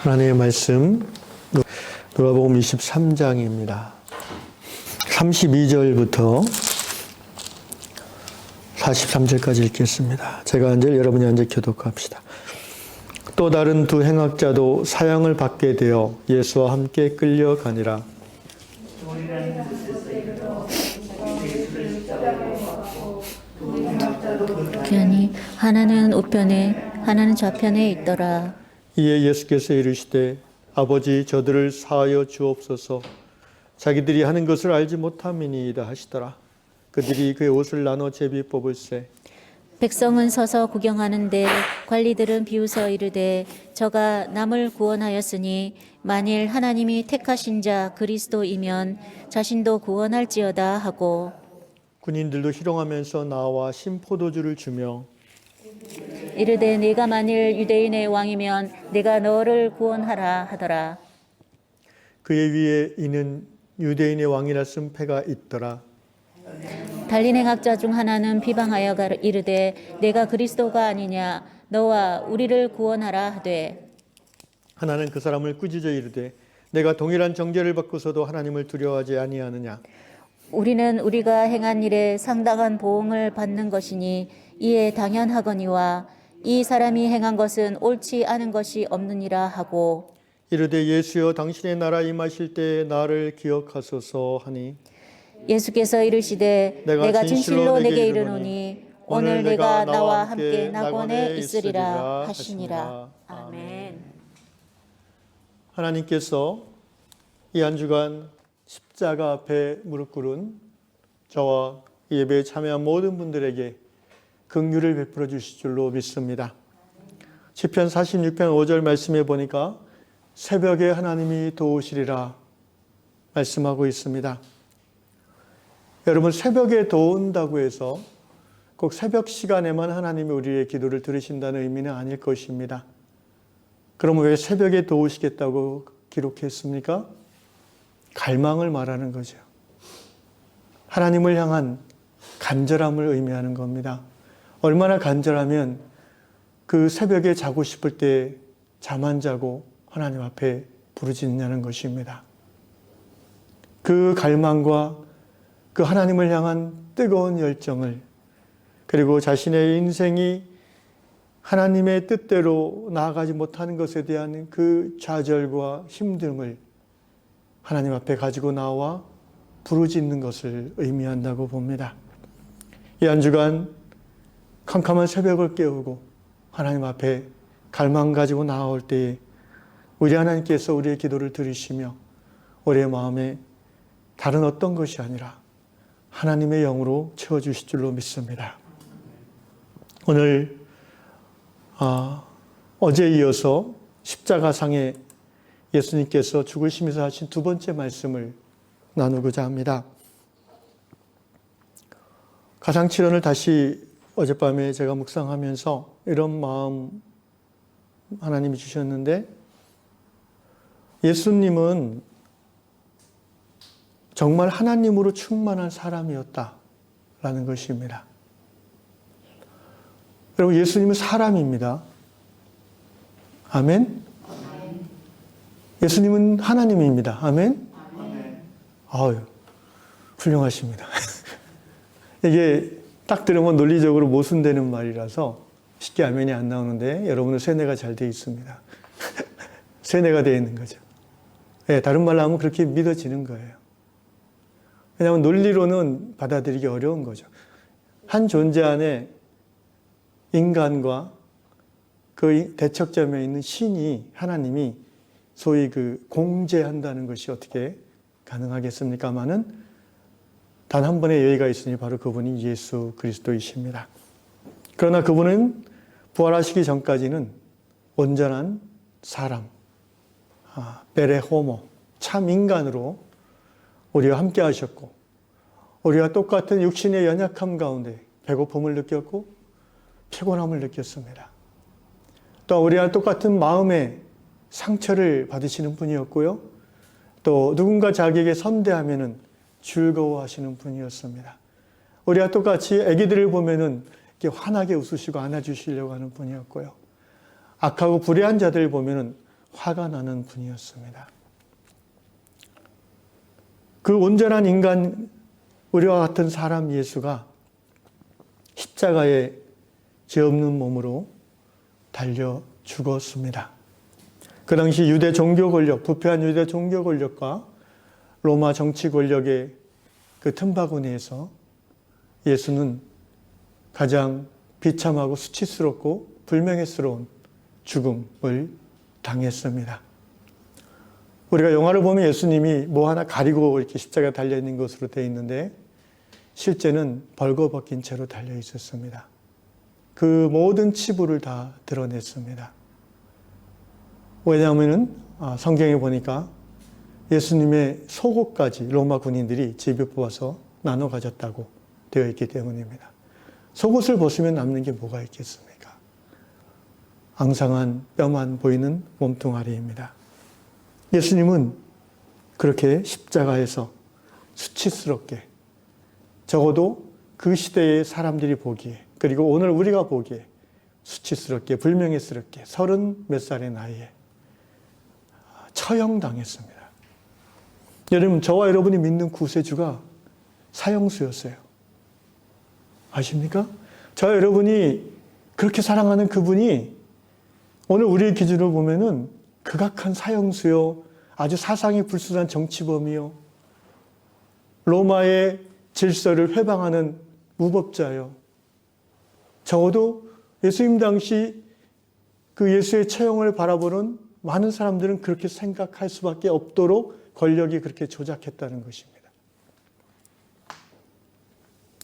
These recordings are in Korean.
하나님의 말씀 누가복음 23장입니다. 32절부터 43절까지 읽겠습니다. 제가 한 절, 여러분이 한 절 교독합시다. 또 다른 두 행악자도 사형을 받게 되어 예수와 함께 끌려가니라. 그러니 하나는 우편에 하나는 좌편에 있더라. 이에 예수께서 이르시되 아버지 저들을 사하여 주옵소서. 자기들이 하는 것을 알지 못함이니이다 하시더라. 그들이 그의 옷을 나눠 제비 뽑을세. 백성은 서서 구경하는데 관리들은 비웃어 이르되 저가 남을 구원하였으니 만일 하나님이 택하신 자 그리스도이면 자신도 구원할지어다 하고, 군인들도 희롱하면서 나와 신포도주를 주며 이르되 네가 만일 유대인의 왕이면 네가 너를 구원하라 하더라. 그의 위에 이는 유대인의 왕이라 쓴 패가 있더라. 달린 행악자 중 하나는 비방하여 이르되 내가 그리스도가 아니냐 너와 우리를 구원하라 하되, 하나는 그 사람을 꾸짖어 이르되 내가 동일한 정죄를 받고서도 하나님을 두려워하지 아니하느냐. 우리는 우리가 행한 일에 상당한 보응을 받는 것이니 이에 당연하거니와 이 사람이 행한 것은 옳지 않은 것이 없느니라 하고, 이르되 예수여 당신의 나라 임하실 때에 나를 기억하소서 하니, 예수께서 이르시되 내가 진실로 내게 이르노니 오늘 내가 나와 함께 낙원에 있으리라 하시니라. 아멘. 하나님께서 이 한 주간 십자가 앞에 무릎 꿇은 저와 이 예배에 참여한 모든 분들에게 긍휼을 베풀어 주실 줄로 믿습니다. 시편 46편 5절 말씀에 보니까 새벽에 하나님이 도우시리라 말씀하고 있습니다. 여러분, 새벽에 도운다고 해서 꼭 새벽 시간에만 하나님이 우리의 기도를 들으신다는 의미는 아닐 것입니다. 그러면 왜 새벽에 도우시겠다고 기록했습니까? 갈망을 말하는 거죠. 하나님을 향한 간절함을 의미하는 겁니다. 얼마나 간절하면 그 새벽에 자고 싶을 때 잠 안 자고 하나님 앞에 부르짖느냐는 것입니다. 그 갈망과 그 하나님을 향한 뜨거운 열정을, 그리고 자신의 인생이 하나님의 뜻대로 나아가지 못하는 것에 대한 그 좌절과 힘듦을 하나님 앞에 가지고 나와 부르짖는 것을 의미한다고 봅니다. 이 한 주간 캄캄한 새벽을 깨우고 하나님 앞에 갈망 가지고 나아올 때에 우리 하나님께서 우리의 기도를 들으시며 우리의 마음에 다른 어떤 것이 아니라 하나님의 영으로 채워주실 줄로 믿습니다. 오늘 어제 이어서 십자가상에 예수님께서 죽으시면서 하신 두 번째 말씀을 나누고자 합니다. 가상칠언을 다시 어젯밤에 제가 묵상하면서 이런 마음 하나님이 주셨는데, 예수님은 정말 하나님으로 충만한 사람이었다라는 것입니다. 여러분, 예수님은 사람입니다. 아멘? 예수님은 하나님입니다. 아멘? 아유, 훌륭하십니다. 이게 딱 들으면 논리적으로 모순되는 말이라서 쉽게 아멘이 안 나오는데 여러분은 세뇌가 잘 되어 있습니다. 세뇌가 되어 있는 거죠. 네, 다른 말로 하면 그렇게 믿어지는 거예요. 왜냐하면 논리로는 받아들이기 어려운 거죠. 한 존재 안에 인간과 그 대척점에 있는 신이, 하나님이 소위 그 공제한다는 것이 어떻게 가능하겠습니까마는 단 한 번의 예의가 있으니 바로 그분이 예수 그리스도이십니다. 그러나 그분은 부활하시기 전까지는 온전한 사람, 베레 호모, 참 인간으로 우리와 함께 하셨고, 우리와 똑같은 육신의 연약함 가운데 배고픔을 느꼈고 피곤함을 느꼈습니다. 또 우리와 똑같은 마음의 상처를 받으시는 분이었고요. 또 누군가 자기에게 선대하면은 즐거워하시는 분이었습니다. 우리와 똑같이 아기들을 보면은 이렇게 환하게 웃으시고 안아주시려고 하는 분이었고요. 악하고 불의한 자들을 보면은 화가 나는 분이었습니다. 그 온전한 인간, 우리와 같은 사람 예수가 십자가에 죄 없는 몸으로 달려 죽었습니다. 그 당시 유대 종교 권력, 부패한 유대 종교 권력과 로마 정치 권력의 그 틈바구니에서 예수는 가장 비참하고 수치스럽고 불명예스러운 죽음을 당했습니다. 우리가 영화를 보면 예수님이 뭐 하나 가리고 이렇게 십자가에 달려있는 것으로 되어 있는데 실제는 벌거벗긴 채로 달려 있었습니다. 그 모든 치부를 다 드러냈습니다. 왜냐하면 성경에 보니까 예수님의 속옷까지 로마 군인들이 제비 뽑아서 나눠 가졌다고 되어 있기 때문입니다. 속옷을 벗으면 남는 게 뭐가 있겠습니까? 앙상한 뼈만 보이는 몸뚱아리입니다. 예수님은 그렇게 십자가에서 수치스럽게, 적어도 그 시대의 사람들이 보기에, 그리고 오늘 우리가 보기에 수치스럽게, 불명예스럽게 30몇 살의 나이에 처형당했습니다. 여러분, 저와 여러분이 믿는 구세주가 사형수였어요. 아십니까? 저와 여러분이 그렇게 사랑하는 그분이 오늘 우리의 기준으로 보면은 극악한 사형수요, 아주 사상이 불순한 정치범이요, 로마의 질서를 회방하는 무법자요. 적어도 예수님 당시 그 예수의 처형을 바라보는 많은 사람들은 그렇게 생각할 수밖에 없도록 권력이 그렇게 조작했다는 것입니다.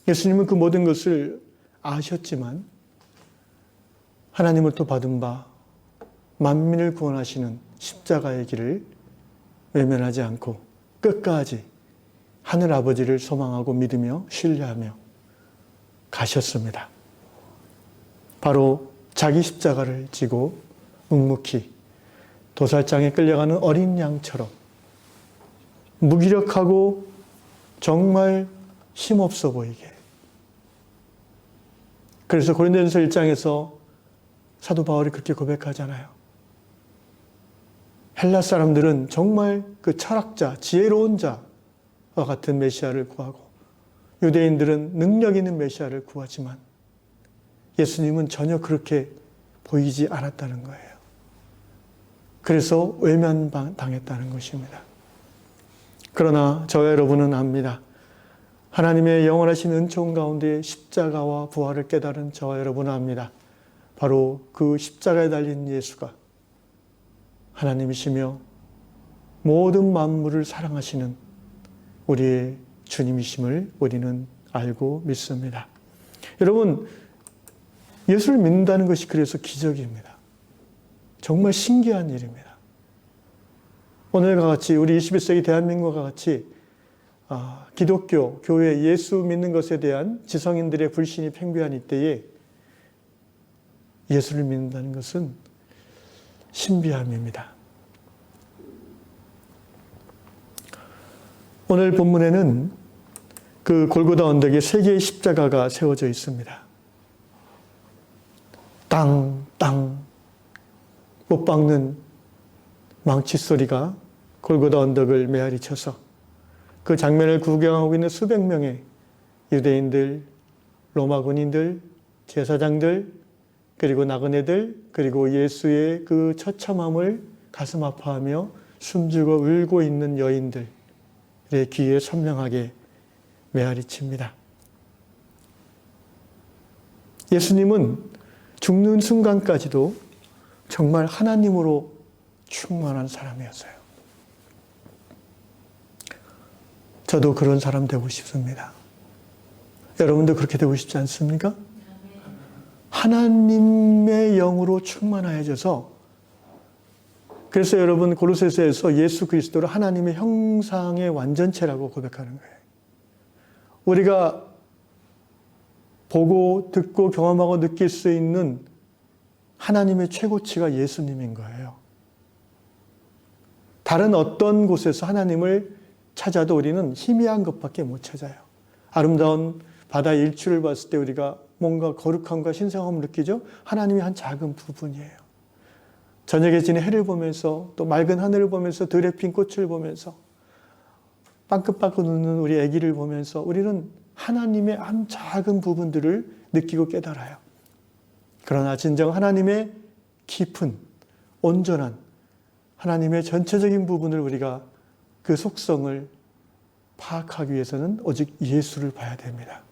예수님은 그 모든 것을 아셨지만 하나님을 또 받은 바 만민을 구원하시는 십자가의 길을 외면하지 않고 끝까지 하늘 아버지를 소망하고 믿으며 신뢰하며 가셨습니다. 바로 자기 십자가를 지고 묵묵히 도살장에 끌려가는 어린 양처럼 무기력하고 정말 힘없어 보이게. 그래서 고린도전서 1장에서 사도 바울이 그렇게 고백하잖아요. 헬라 사람들은 정말 그 철학자, 지혜로운 자와 같은 메시아를 구하고 유대인들은 능력 있는 메시아를 구하지만 예수님은 전혀 그렇게 보이지 않았다는 거예요. 그래서 외면당했다는 것입니다. 그러나 저와 여러분은 압니다. 하나님의 영원하신 은총 가운데 십자가와 부활을 깨달은 저와 여러분은 압니다. 바로 그 십자가에 달린 예수가 하나님이시며 모든 만물을 사랑하시는 우리의 주님이심을 우리는 알고 믿습니다. 여러분, 예수를 믿는다는 것이 그래서 기적입니다. 정말 신기한 일입니다. 오늘과 같이 우리 21세기 대한민국과 같이 기독교, 교회, 예수 믿는 것에 대한 지성인들의 불신이 팽배한 이때에 예수를 믿는다는 것은 신비함입니다. 오늘 본문에는 그 골고다 언덕에 3개의 십자가가 세워져 있습니다. 땅, 땅, 못 박는 망치 소리가 골고다 언덕을 메아리 쳐서 그 장면을 구경하고 있는 수백 명의 유대인들, 로마 군인들, 제사장들, 그리고 나그네들, 그리고 예수의 그 처참함을 가슴 아파하며 숨죽어 울고 있는 여인들의 귀에 선명하게 메아리칩니다. 예수님은 죽는 순간까지도 정말 하나님으로 충만한 사람이었어요. 저도 그런 사람 되고 싶습니다. 여러분도 그렇게 되고 싶지 않습니까? 하나님의 영으로 충만해져서, 그래서 여러분 고로새서에서 예수 그리스도를 하나님의 형상의 완전체라고 고백하는 거예요. 우리가 보고 듣고 경험하고 느낄 수 있는 하나님의 최고치가 예수님인 거예요. 다른 어떤 곳에서 하나님을 찾아도 우리는 희미한 것밖에 못 찾아요. 아름다운 바다 일출을 봤을 때 우리가 뭔가 거룩함과 신성함을 느끼죠? 하나님의 한 작은 부분이에요. 저녁에 지는 해를 보면서 또 맑은 하늘을 보면서 들에 핀 꽃을 보면서 빵긋빵긋 웃는 우리 아기를 보면서 우리는 하나님의 한 작은 부분들을 느끼고 깨달아요. 그러나 진정 하나님의 깊은 온전한 하나님의 전체적인 부분을 우리가 그 속성을 파악하기 위해서는 오직 예수를 봐야 됩니다.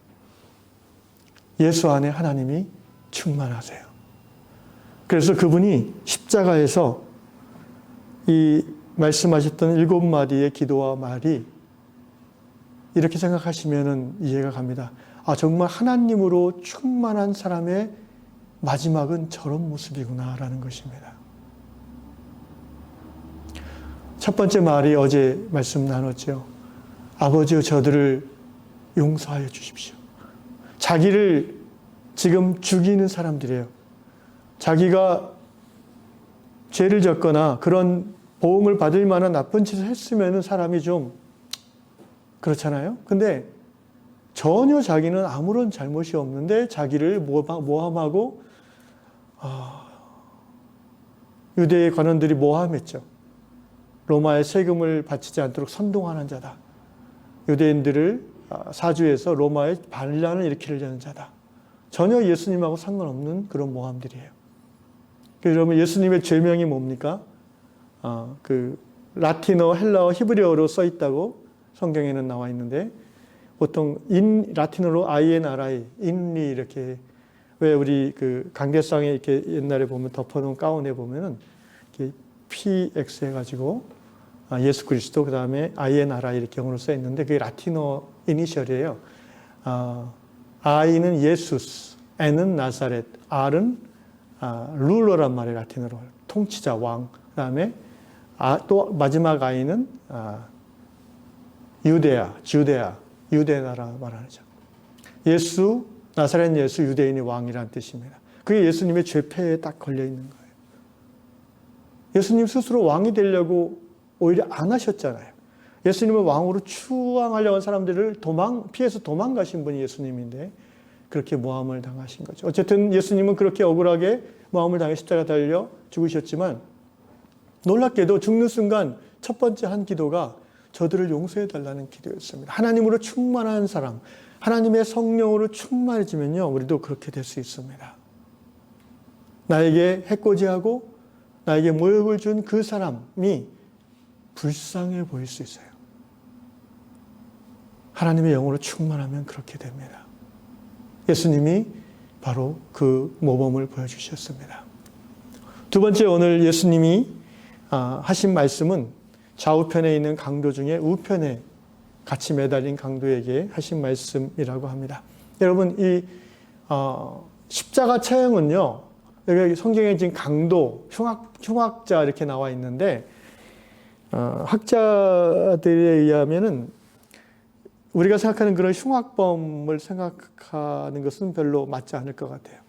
예수 안에 하나님이 충만하세요. 그래서 그분이 십자가에서 이 말씀하셨던 7마디의 기도와 말이 이렇게 생각하시면 이해가 갑니다. 아, 정말 하나님으로 충만한 사람의 마지막은 저런 모습이구나라는 것입니다. 첫 번째 말이 어제 말씀 나눴죠. 아버지여 저들을 용서하여 주십시오. 자기를 지금 죽이는 사람들이에요. 자기가 죄를 졌거나 그런 보응을 받을 만한 나쁜 짓을 했으면 사람이 좀 그렇잖아요. 근데 전혀 자기는 아무런 잘못이 없는데 자기를 모함하고 유대의 관원들이 모함했죠. 로마의 세금을 바치지 않도록 선동하는 자다. 유대인들을 사주해서 로마의 반란을 일으키려는 자다. 전혀 예수님하고 상관없는 그런 모함들이에요. 그러면 예수님의 죄명이 뭡니까? 그 라틴어, 헬라어, 히브리어로 써 있다고 성경에는 나와 있는데 보통 라틴어로 INRI, 인리 이렇게 왜 우리 그 강대상에 이렇게 옛날에 보면 덮어놓은 가운에 보면은 이렇게 PX 해가지고 예수 그리스도 그 다음에 INRI 이렇게 영어로 써 있는데 그게 라틴어 이니셜이에요. I는 예수스, N은 나사렛, R은 룰러란 말이에요. 라틴어로 통치자 왕. 그 다음에 또 마지막 I는 유대야, 주데아, 유대 나라 말하죠. 예수, 나사렛 예수, 유대인의 왕이라는 뜻입니다. 그게 예수님의 죄패에 딱 걸려 있는 거예요. 예수님 스스로 왕이 되려고 오히려 안 하셨잖아요. 예수님을 왕으로 추앙하려고 한 사람들을 피해서 도망가신 분이 예수님인데 그렇게 모함을 당하신 거죠. 어쨌든 예수님은 그렇게 억울하게 모함을 당해 십자가 달려 죽으셨지만 놀랍게도 죽는 순간 첫 번째 한 기도가 저들을 용서해 달라는 기도였습니다. 하나님으로 충만한 사람, 하나님의 성령으로 충만해지면요, 우리도 그렇게 될 수 있습니다. 나에게 해코지하고 나에게 모욕을 준 그 사람이 불쌍해 보일 수 있어요. 하나님의 영으로 충만하면 그렇게 됩니다. 예수님이 바로 그 모범을 보여주셨습니다. 두 번째, 오늘 예수님이 하신 말씀은 좌우편에 있는 강도 중에 우편에 같이 매달린 강도에게 하신 말씀이라고 합니다. 여러분, 이 십자가 처형은요, 여기 성경에 지금 강도, 흉악자 이렇게 나와 있는데 학자들에 의하면은 우리가 생각하는 그런 흉악범을 생각하는 것은 별로 맞지 않을 것 같아요.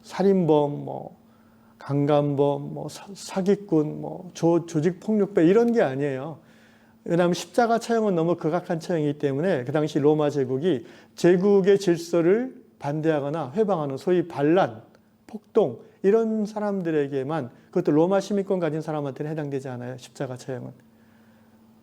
살인범, 강간범, 사기꾼, 조직폭력배 이런 게 아니에요. 왜냐하면 십자가 처형은 너무 극악한 처형이기 때문에 그 당시 로마 제국이 제국의 질서를 반대하거나 회방하는 소위 반란, 폭동 이런 사람들에게만, 그것도 로마 시민권 가진 사람한테는 해당되지 않아요. 십자가 처형은.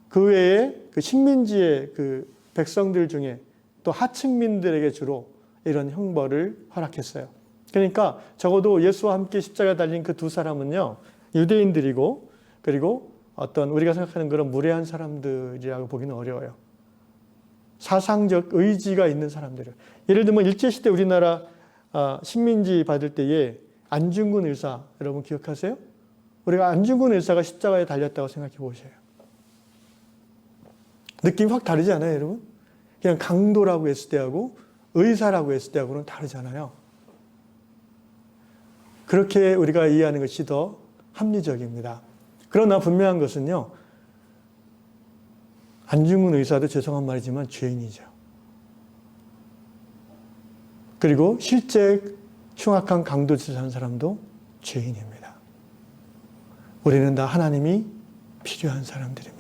그 외에 그 식민지의 그 백성들 중에 또 하층민들에게 주로 이런 형벌을 허락했어요. 그러니까 적어도 예수와 함께 십자가에 달린 그 두 사람은요, 유대인들이고 그리고 어떤 우리가 생각하는 그런 무례한 사람들이라고 보기는 어려워요. 사상적 의지가 있는 사람들을. 예를 들면 일제시대 우리나라 식민지 받을 때에 안중근 의사, 여러분 기억하세요? 우리가 안중근 의사가 십자가에 달렸다고 생각해 보세요. 느낌이 확 다르지 않아요, 여러분? 그냥 강도라고 했을 때하고 의사라고 했을 때하고는 다르잖아요. 그렇게 우리가 이해하는 것이 더 합리적입니다. 그러나 분명한 것은요, 안중근 의사도 죄송한 말이지만 죄인이죠. 그리고 실제 흉악한 강도짓을 한 사람도 죄인입니다. 우리는 다 하나님이 필요한 사람들입니다.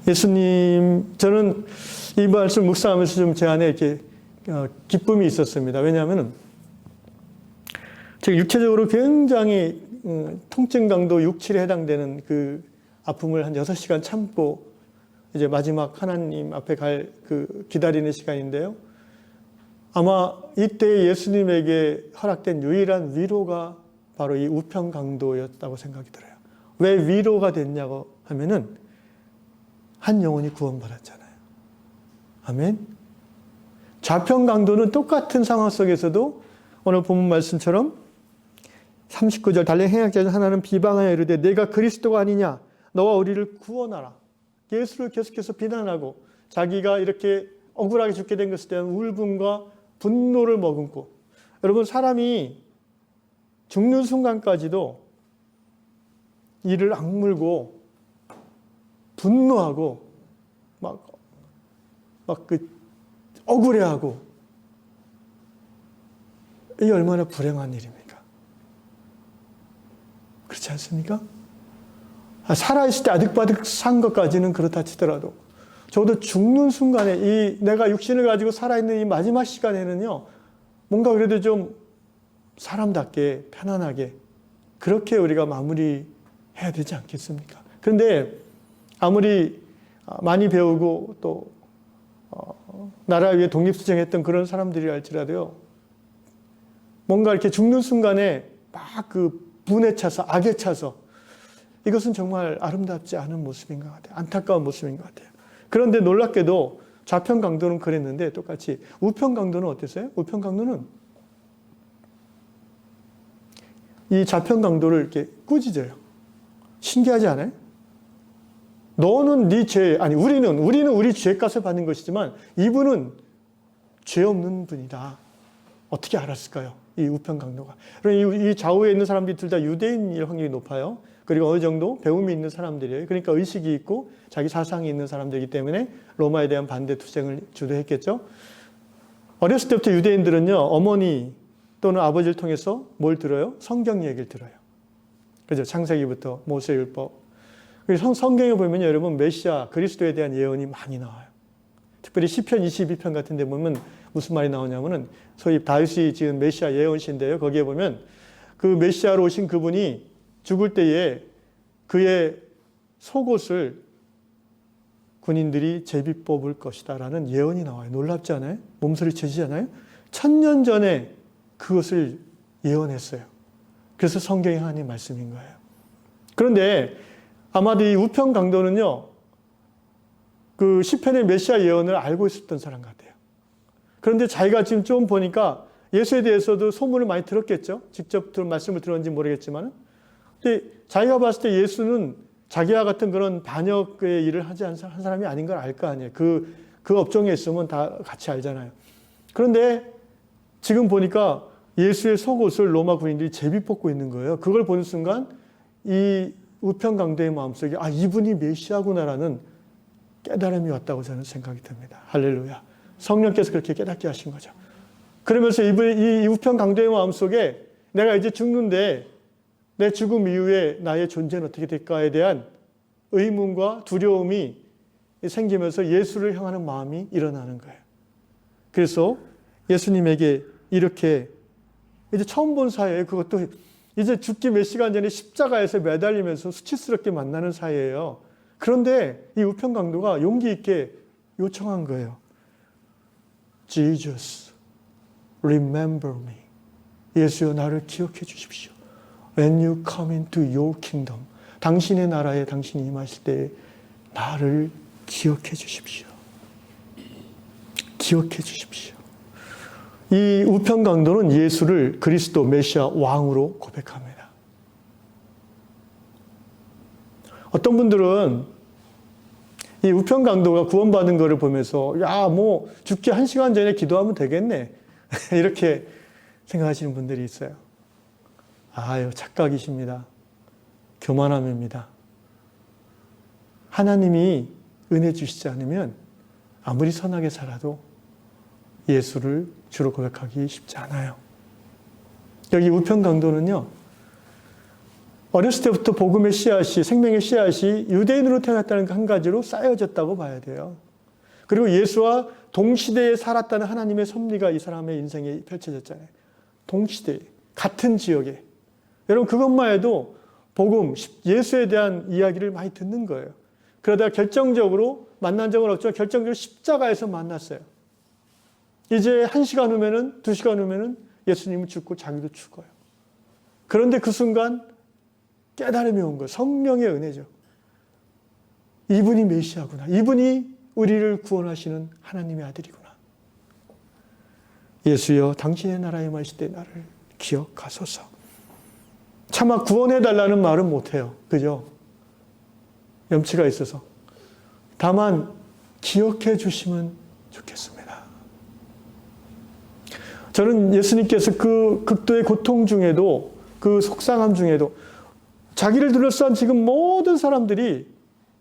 예수님, 저는 이 말씀 묵상하면서 좀 제 안에 이렇게 기쁨이 있었습니다. 왜냐하면 즉 육체적으로 굉장히 통증 강도 6, 7에 해당되는 그 아픔을 한 6시간 참고 이제 마지막 하나님 앞에 갈 그 기다리는 시간인데요. 아마 이때 예수님에게 허락된 유일한 위로가 바로 이 우편 강도였다고 생각이 들어요. 왜 위로가 됐냐고 하면은 한 영혼이 구원받았잖아요. 아멘. 좌편 강도는 똑같은 상황 속에서도 오늘 본문 말씀처럼 39절 달랭 행악자 중 하나는 비방하여 이르되 내가 그리스도가 아니냐 너와 우리를 구원하라. 예수를 계속해서 비난하고 자기가 이렇게 억울하게 죽게 된 것에 대한 울분과 분노를 머금고, 여러분 사람이 죽는 순간까지도 이를 악물고 분노하고 막 그 억울해하고, 이게 얼마나 불행한 일입니까? 그렇지 않습니까? 살아있을 때 아득바득 산 것까지는 그렇다 치더라도 적어도 죽는 순간에 이 내가 육신을 가지고 살아있는 이 마지막 시간에는요, 뭔가 그래도 좀 사람답게 편안하게 그렇게 우리가 마무리해야 되지 않겠습니까? 그런데 아무리 많이 배우고 또 나라 위에 독립투쟁했던 그런 들이 할지라도요, 뭔가 이렇게 죽는 순간에 막 그 분에 차서 악에 차서 이것은 정말 아름답지 않은 모습인 것 같아요. 안타까운 모습인 것 같아요. 그런데 놀랍게도 좌편 강도는 그랬는데 똑같이 우편 강도는 어땠어요? 우편 강도는 이 좌편 강도를 이렇게 꾸짖어요. 신기하지 않아요? 너는 네 죄, 아니 우리는 우리 죄값을 받는 것이지만 이분은 죄 없는 분이다. 어떻게 알았을까요? 이 우편 강도가. 이 좌우에 있는 사람들이 둘 다 유대인일 확률이 높아요. 그리고 어느 정도 배움이 있는 사람들이에요. 그러니까 의식이 있고 자기 사상이 있는 사람들이기 때문에 로마에 대한 반대 투쟁을 주도했겠죠. 어렸을 때부터 유대인들은요, 어머니 또는 아버지를 통해서 뭘 들어요? 성경 얘기를 들어요. 그죠? 창세기부터 모세율법. 그래서 성경에 보면 여러분 메시아 그리스도에 대한 예언이 많이 나와요. 특별히 시편 22편 같은 데 보면 무슨 말이 나오냐면은 소위 다윗이 지은 메시아 예언시인데요. 거기에 보면 그 메시아로 오신 그분이 죽을 때에 그의 속옷을 군인들이 제비 뽑을 것이다 라는 예언이 나와요. 놀랍지 않아요? 몸서리쳐지지 않아요? 1000년 전에 그것을 예언했어요. 그래서 성경의 하나님 말씀인 거예요. 그런데 아마도 이 우편 강도는요, 그 시편의 메시아 예언을 알고 있었던 사람 같아요. 그런데 자기가 지금 좀 보니까 예수에 대해서도 소문을 많이 들었겠죠. 직접 말씀을 들었는지 모르겠지만. 근데 자기가 봤을 때 예수는 자기와 같은 그런 반역의 일을 하지 한 사람이 아닌 걸 알 거 아니에요. 그 업종에 있으면 다 같이 알잖아요. 그런데 지금 보니까 예수의 속옷을 로마 군인들이 제비 뽑고 있는 거예요. 그걸 보는 순간 이 우편 강도의 마음속에 이분이 메시아구나라는 깨달음이 왔다고 저는 생각이 듭니다. 할렐루야. 성령께서 그렇게 깨닫게 하신 거죠. 그러면서 이 우편 강도의 마음속에 내가 이제 죽는데 내 죽음 이후에 나의 존재는 어떻게 될까에 대한 의문과 두려움이 생기면서 예수를 향하는 마음이 일어나는 거예요. 그래서 예수님에게 이렇게 이제 처음 본 사이에, 그것도 이제 죽기 몇 시간 전에 십자가에서 매달리면서 수치스럽게 만나는 사이예요. 그런데 이 우편 강도가 용기 있게 요청한 거예요. Jesus, remember me. 예수여 나를 기억해 주십시오. When you come into your kingdom. 당신의 나라에 당신이 임하실 때 나를 기억해 주십시오. 기억해 주십시오. 이 우편 강도는 예수를 그리스도 메시아 왕으로 고백합니다. 어떤 분들은 이 우편 강도가 구원받은 것을 보면서 죽기 1시간 전에 기도하면 되겠네 이렇게 생각하시는 분들이 있어요. 착각이십니다. 교만함입니다. 하나님이 은혜 주시지 않으면 아무리 선하게 살아도 예수를 주로 고백하기 쉽지 않아요. 여기 우편 강도는요, 어렸을 때부터 복음의 씨앗이, 생명의 씨앗이 유대인으로 태어났다는 한 가지로 쌓여졌다고 봐야 돼요. 그리고 예수와 동시대에 살았다는 하나님의 섭리가 이 사람의 인생에 펼쳐졌잖아요. 동시대에. 같은 지역에. 여러분 그것만 해도 복음, 예수에 대한 이야기를 많이 듣는 거예요. 그러다가 결정적으로 만난 적은 없지만 결정적으로 십자가에서 만났어요. 이제 1시간 후면은 2시간 후면은 예수님은 죽고 자기도 죽어요. 그런데 그 순간 깨달음이 온 거예요. 성령의 은혜죠. 이분이 메시아구나. 이분이 우리를 구원하시는 하나님의 아들이구나. 예수여 당신의 나라에 마실 때 나를 기억하소서. 차마 구원해달라는 말은 못해요. 그죠? 염치가 있어서. 다만 기억해 주시면 좋겠습니다. 저는 예수님께서 그 극도의 고통 중에도 그 속상함 중에도 자기를 둘러싼 지금 모든 사람들이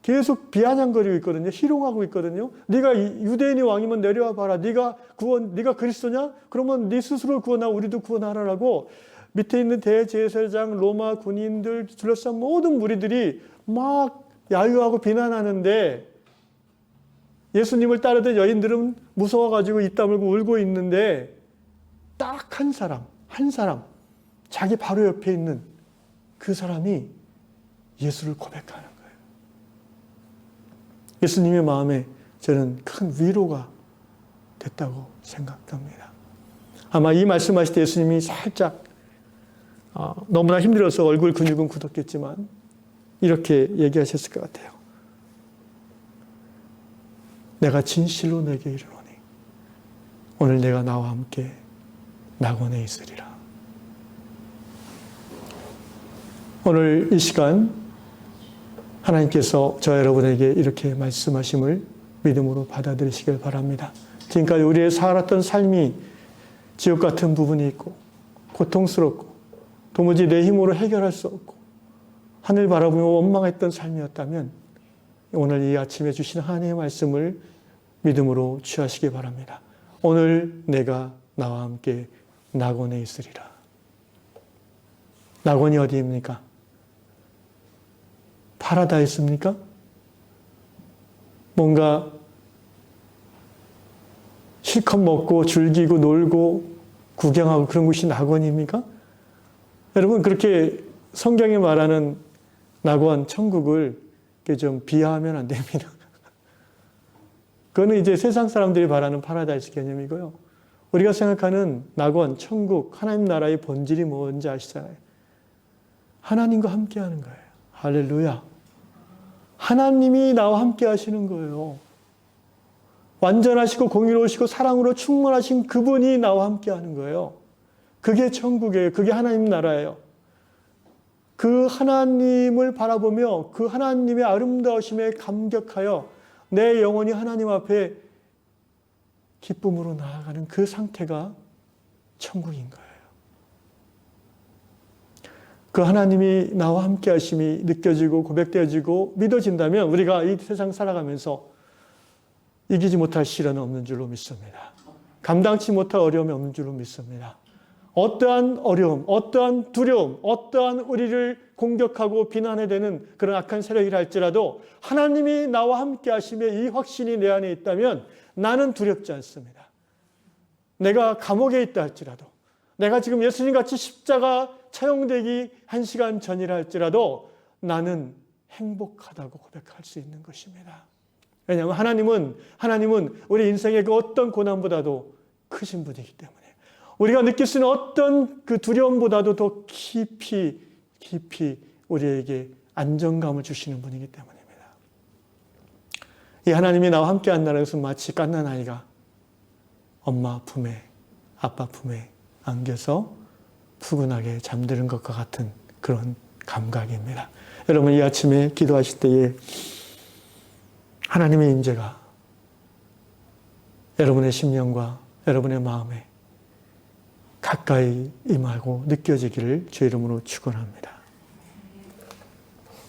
계속 비아냥거리고 있거든요. 희롱하고 있거든요. 네가 유대인의 왕이면 내려와 봐라. 네가 그리스도냐? 그러면 네 스스로 구원하고 우리도 구원하라라고 밑에 있는 대제사장, 로마 군인들 둘러싼 모든 무리들이 막 야유하고 비난하는데 예수님을 따르던 여인들은 무서워가지고 입 다물고 울고 있는데 딱 한 사람, 자기 바로 옆에 있는 그 사람이 예수를 고백하는 거예요. 예수님의 마음에 저는 큰 위로가 됐다고 생각합니다. 아마 이 말씀하실 때 예수님이 살짝 너무나 힘들어서 얼굴 근육은 굳었겠지만 이렇게 얘기하셨을 것 같아요. 내가 진실로 내게 이르노니 오늘 내가 나와 함께 낙원에 있으리라. 오늘 이 시간 하나님께서 저 여러분에게 이렇게 말씀하심을 믿음으로 받아들이시길 바랍니다. 지금까지 우리의 살았던 삶이 지옥 같은 부분이 있고 고통스럽고 도무지 내 힘으로 해결할 수 없고 하늘 바라보며 원망했던 삶이었다면 오늘 이 아침에 주신 하나님의 말씀을 믿음으로 취하시기 바랍니다. 오늘 내가 나와 함께 낙원에 있으리라. 낙원이 어디입니까? 파라다이스입니까? 뭔가 실컷 먹고 즐기고 놀고 구경하고 그런 곳이 낙원입니까? 여러분 그렇게 성경이 말하는 낙원, 천국을 좀 비하하면 안 됩니다. 그거는 이제 세상 사람들이 바라는 파라다이스 개념이고요. 우리가 생각하는 낙원, 천국, 하나님 나라의 본질이 뭔지 아시잖아요. 하나님과 함께 하는 거예요. 할렐루야. 하나님이 나와 함께 하시는 거예요. 완전하시고 공의로우시고 사랑으로 충만하신 그분이 나와 함께 하는 거예요. 그게 천국이에요. 그게 하나님 나라예요. 그 하나님을 바라보며 그 하나님의 아름다우심에 감격하여 내 영혼이 하나님 앞에 기쁨으로 나아가는 그 상태가 천국인 거예요. 그 하나님이 나와 함께 하심이 느껴지고 고백되어지고 믿어진다면 우리가 이 세상 살아가면서 이기지 못할 시련은 없는 줄로 믿습니다. 감당치 못할 어려움이 없는 줄로 믿습니다. 어떠한 어려움, 어떠한 두려움, 어떠한 우리를 공격하고 비난해야 되는 그런 악한 세력이라 할지라도 하나님이 나와 함께 하심에 이 확신이 내 안에 있다면 나는 두렵지 않습니다. 내가 감옥에 있다 할지라도 내가 지금 예수님같이 십자가 처형되기 1시간 전이라 할지라도 나는 행복하다고 고백할 수 있는 것입니다. 왜냐하면 하나님은 우리 인생의 그 어떤 고난보다도 크신 분이기 때문에 우리가 느낄 수 있는 어떤 그 두려움보다도 더 깊이 우리에게 안정감을 주시는 분이기 때문입니다. 이 하나님이 나와 함께 한다는 것은 마치 갓난아이가 엄마 품에, 아빠 품에 안겨서 푸근하게 잠드는 것과 같은 그런 감각입니다. 여러분 이 아침에 기도하실 때에 하나님의 임재가 여러분의 심령과 여러분의 마음에 가까이 임하고 느껴지기를 주의 이름으로 축원합니다.